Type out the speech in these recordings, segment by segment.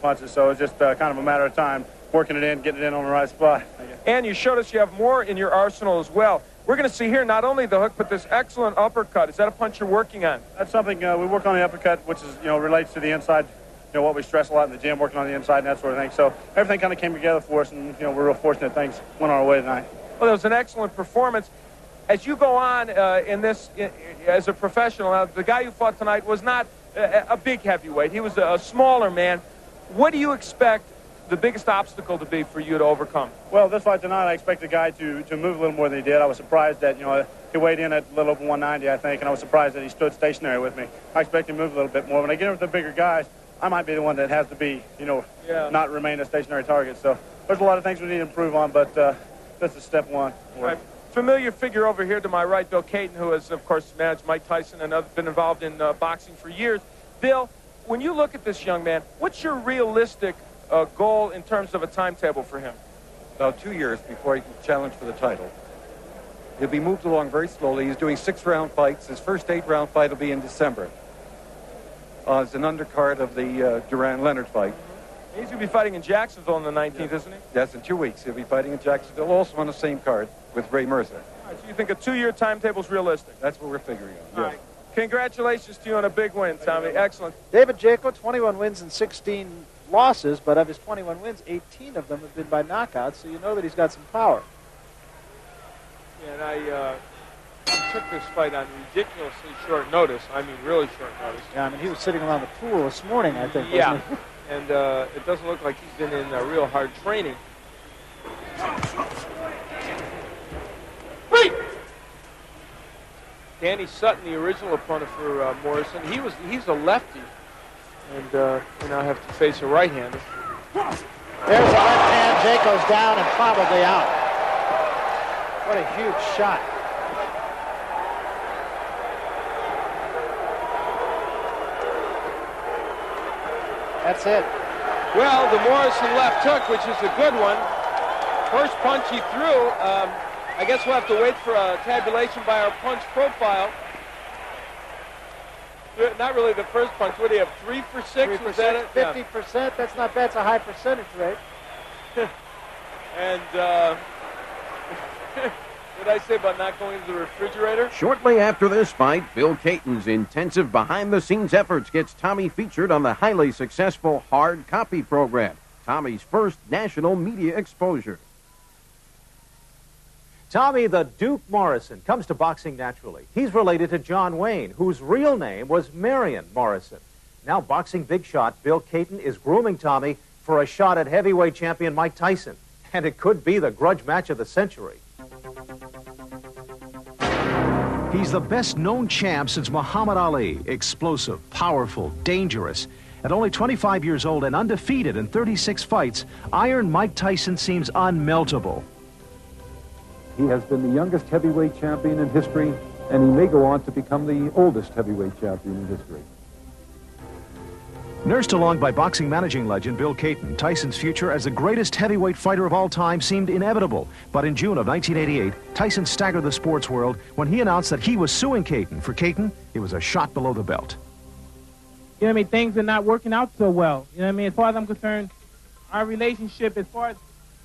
punches, so it's just kind of a matter of time, working it in, getting it in on the right spot. And you showed us you have more in your arsenal as well. We're going to see here not only the hook, but this excellent uppercut. Is that a punch you're working on? That's something we work on the uppercut, which is, relates to the inside, what we stress a lot in the gym, working on the inside and that sort of thing. So everything kind of came together for us, and, we're real fortunate things went our way tonight. Well, that was an excellent performance. As you go on as a professional, now, the guy who fought tonight was not a big heavyweight. He was a smaller man. What do you expect the biggest obstacle to be for you to overcome? Well, this fight tonight, I expect the guy to move a little more than he did. I was surprised that, he weighed in at a little over 190, I think, and I was surprised that he stood stationary with me. I expect him to move a little bit more. When I get in with the bigger guys, I might be the one that has to be, not remain a stationary target. So there's a lot of things we need to improve on, but this is step one. Right. Familiar figure over here to my right, Bill Cayton, who has, of course, managed Mike Tyson and been involved in boxing for years. Bill, when you look at this young man, what's your realistic goal in terms of a timetable for him? About 2 years before he can challenge for the title. He'll be moved along very slowly. He's doing 6-round fights. His first 8-round fight will be in December. It's an undercard of the Duran-Leonard fight. He's going to be fighting in Jacksonville on the 19th, isn't he? Yes, in 2 weeks. He'll be fighting in Jacksonville, also on the same card with Ray Mercer. All right, so you think a 2-year timetable is realistic? That's what we're figuring on. All right. Congratulations to you on a big win, Tommy. Excellent. David Jaco, 21 wins and 16 losses, but of his 21 wins, 18 of them have been by knockout, so you know that he's got some power. Yeah, and I took this fight on ridiculously short notice. I mean, really short notice. Yeah, I mean, he was sitting around the pool this morning, I think, yeah. wasn't he? And it doesn't look like he's been in real hard training. Danny Sutton, the original opponent for Morrison, he's a lefty, and now have to face a right-hander. There's a left hand. Jaco's down and probably out. What a huge shot. That's it. Well, the Morrison left hook, which is a good one. First punch he threw. I guess we'll have to wait for a tabulation by our punch profile. Not really the first punch. What do you have, 3 for 6? 3 for Was 6, that it? 50%. Yeah. That's not bad. It's a high percentage rate. And what did I say about not going to the refrigerator? Shortly after this fight, Bill Cayton's intensive behind-the-scenes efforts gets Tommy featured on the highly successful Hard Copy program, Tommy's first national media exposure. Tommy the Duke Morrison comes to boxing naturally. He's related to John Wayne, whose real name was Marion Morrison. Now boxing big shot Bill Cayton is grooming Tommy for a shot at heavyweight champion Mike Tyson. And it could be the grudge match of the century. He's the best-known champ since Muhammad Ali. Explosive, powerful, dangerous. At only 25 years old and undefeated in 36 fights, Iron Mike Tyson seems unmeltable. He has been the youngest heavyweight champion in history, and he may go on to become the oldest heavyweight champion in history. Nursed along by boxing managing legend Bill Cayton, Tyson's future as the greatest heavyweight fighter of all time seemed inevitable. But in June of 1988, Tyson staggered the sports world when he announced that he was suing Cayton. For Cayton, it was a shot below the belt. You know what I mean? Things are not working out so well. You know what I mean? As far as I'm concerned, our relationship, as far as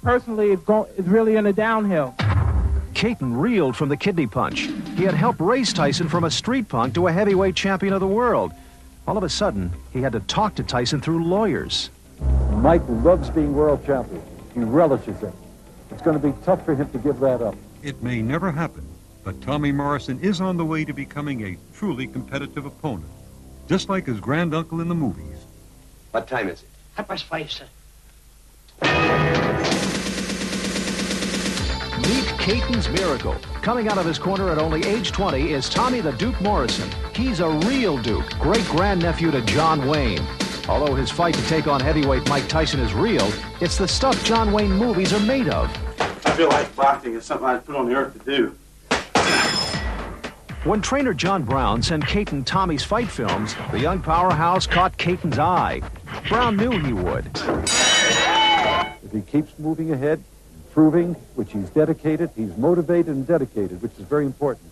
personally, is really on a downhill. Cayton reeled from the kidney punch. He had helped raise Tyson from a street punk to a heavyweight champion of the world. All of a sudden, he had to talk to Tyson through lawyers. Mike loves being world champion. He relishes it. It's going to be tough for him to give that up. It may never happen, but Tommy Morrison is on the way to becoming a truly competitive opponent, just like his granduncle in the movies. What time is it? 5:30, sir. Meet Cayton's miracle. Coming out of his corner at only age 20 is Tommy the Duke Morrison. He's a real Duke, great-grandnephew to John Wayne. Although his fight to take on heavyweight Mike Tyson is real, it's the stuff John Wayne movies are made of. I feel like boxing is something I put on the earth to do. When trainer John Brown sent Cayton Tommy's fight films, the young powerhouse caught Cayton's eye. Brown knew he would. If he keeps moving ahead, improving, which he's dedicated, he's motivated and dedicated, which is very important,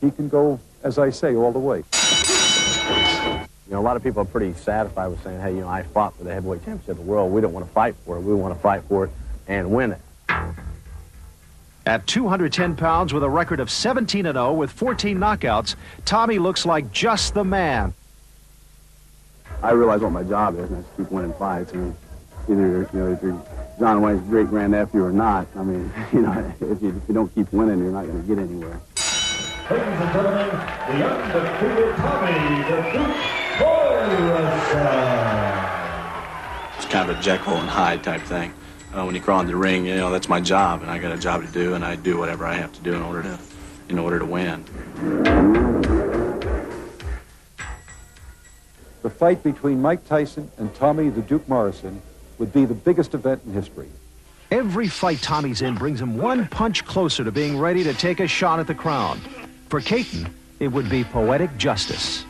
he can go, as I say, all the way. You know, a lot of people are pretty satisfied with saying, hey, you know, I fought for the heavyweight championship of the world. We don't want to fight for it. We want to fight for it and win it. At 210 pounds with a record of 17-0 with 14 knockouts, Tommy looks like just the man. I realize what my job is, and I just keep winning fights. I mean, either you're John Wayne's great grandnephew or not. I mean, you know, if you don't keep winning, you're not going to get anywhere. Ladies and gentlemen, the undefeated Tommy the Duke Morrison. It's kind of a Jekyll and Hyde type thing. When you crawl in the ring, you know, that's my job, and I got a job to do, and I do whatever I have to do in order to win. The fight between Mike Tyson and Tommy the Duke Morrison would be the biggest event in history. Every fight Tommy's in brings him one punch closer to being ready to take a shot at the crown. For Caton, it would be poetic justice.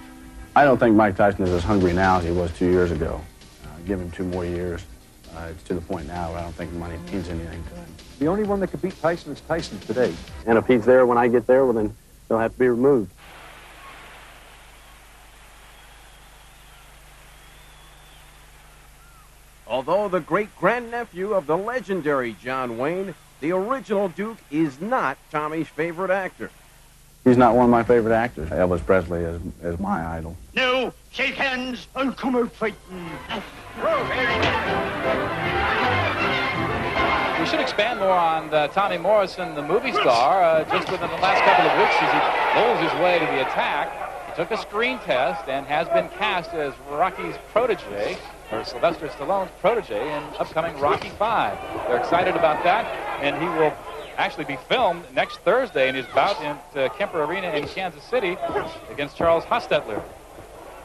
I don't think Mike Tyson is as hungry now as he was 2 years ago. Give him 2 more years. It's to the point now where I don't think money means anything to him. The only one that could beat Tyson is Tyson today. And if he's there when I get there, well, then he'll have to be removed. Although the great-grandnephew of the legendary John Wayne, the original Duke is not Tommy's favorite actor. He's not one of my favorite actors. Elvis Presley is my idol. Now, shake hands and come out fighting. We should expand more on Tommy Morrison, the movie star. Just within the last couple of weeks, as he pulls his way to the attack, he took a screen test and has been cast as Rocky's protege, or Sylvester Stallone's protege, in upcoming Rocky V. They're excited about that, and he will actually be filmed next Thursday in his bout at Kemper Arena in Kansas City against Charles Hostetler.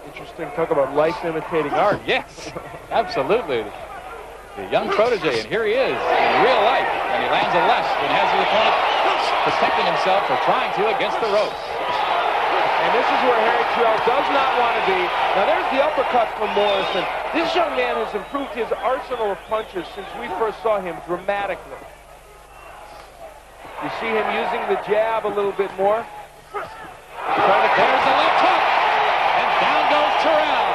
Interesting. Talk about life imitating art. Yes, absolutely. The young protege, and here he is in real life, and he lands a left and has his opponent protecting himself or trying to against the ropes. And this is where Harry Terrell does not want to be. Now there's the uppercut from Morrison. This young man has improved his arsenal of punches since we first saw him dramatically. You see him using the jab a little bit more. There's a left hook, and down goes Terrell.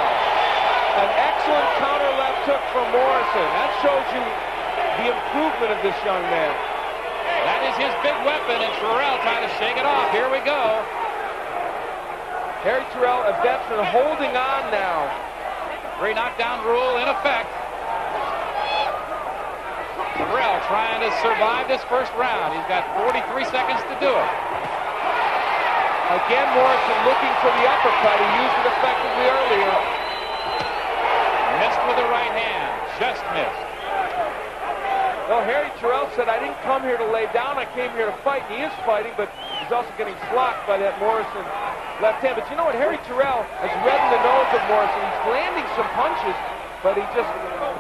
An excellent counter left hook from Morrison. That shows you the improvement of this young man. That is his big weapon, and Terrell trying to shake it off. Here we go. Harry Terrell, a veteran, holding on now. 3 knockdown rule in effect. Terrell trying to survive this first round. He's got 43 seconds to do it. Again, Morrison looking for the uppercut. He used it effectively earlier. Missed with the right hand. Just missed. Well, Harry Terrell said, I didn't come here to lay down. I came here to fight. And he is fighting, but he's also getting blocked by that Morrison left hand. But you know what? Harry Terrell has reddened the nose of Morrison. He's landing some punches, but he just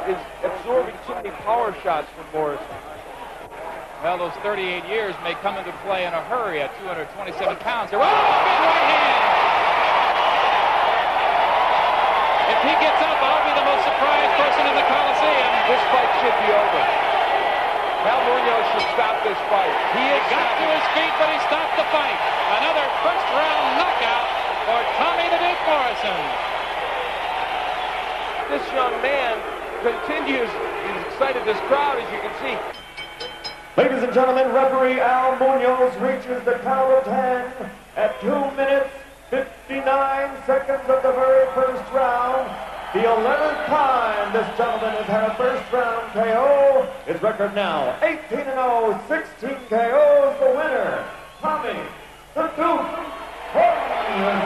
is absorbing too many power shots from Morrison. Well, those 38 years may come into play in a hurry at 227 pounds. Oh, big right hand! If he gets up, I'll be the most surprised person in the Coliseum. This fight should be over. Val Munoz should stop this fight. He got to his feet, but he stopped the fight. Another first-round knockout for Tommy the Duke Morrison. This young man continues. He's excited this crowd, as you can see. Ladies and gentlemen, referee Al Munoz reaches the count of 10 at 2 minutes, 59 seconds of the very first round. The 11th time this gentleman has had a first-round KO. His record now, 18-0, 16 KOs. The winner, Tommy the Duke Morrison.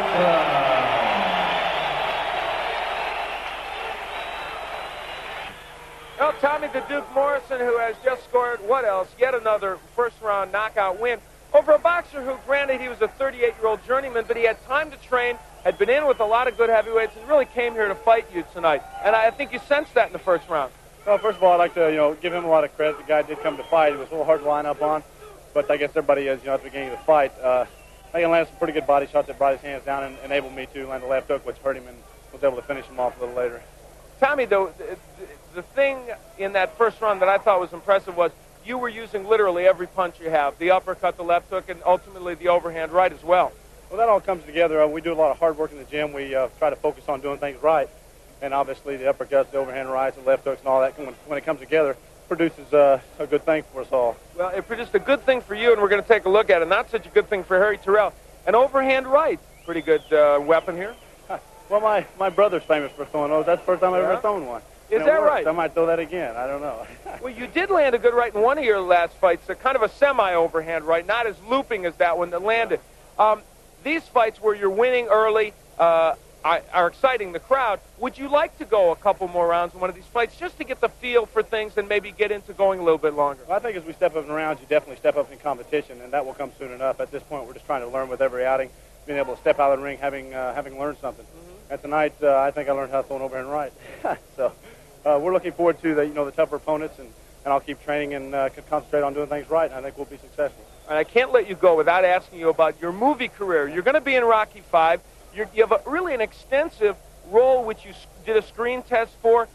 Well, Tommy the Duke Morrison, who has just scored, what else? Yet another first-round knockout win over a boxer who, granted, he was a 38-year-old journeyman, but he had time to train, had been in with a lot of good heavyweights, and really came here to fight you tonight. And I think you sensed that in the first round. Well, first of all, I'd like to, give him a lot of credit. The guy did come to fight. It was a little hard to line up on, but I guess everybody is, at the beginning of the fight. I think he landed some pretty good body shots that brought his hands down and enabled me to land a left hook, which hurt him, and was able to finish him off a little later. Tommy, though, the thing in that first round that I thought was impressive was you were using literally every punch you have, the uppercut, the left hook, and ultimately the overhand right as well. Well, that all comes together. We do a lot of hard work in the gym. We try to focus on doing things right. And obviously the uppercuts, the overhand rights, the left hooks, and all that, when it comes together, produces a good thing for us all. Well, it produced a good thing for you, and we're going to take a look at it. Not such a good thing for Harry Terrell. An overhand right. Pretty good weapon here. Well, my brother's famous for throwing those. That's the first time I've ever thrown one. Is that right? I might throw that again. I don't know. Well, you did land a good right in one of your last fights, kind of a semi-overhand right, not as looping as that one that landed. These fights where you're winning early are exciting the crowd. Would you like to go a couple more rounds in one of these fights just to get the feel for things and maybe get into going a little bit longer? Well, I think as we step up in rounds, you definitely step up in competition, and that will come soon enough. At this point, we're just trying to learn with every outing, being able to step out of the ring having learned something. And tonight, I think I learned how to throw an overhand right. So we're looking forward to the tougher opponents, and I'll keep training and concentrate on doing things right, and I think we'll be successful. And I can't let you go without asking you about your movie career. You're going to be in Rocky V. You have really an extensive role which you did a screen test for.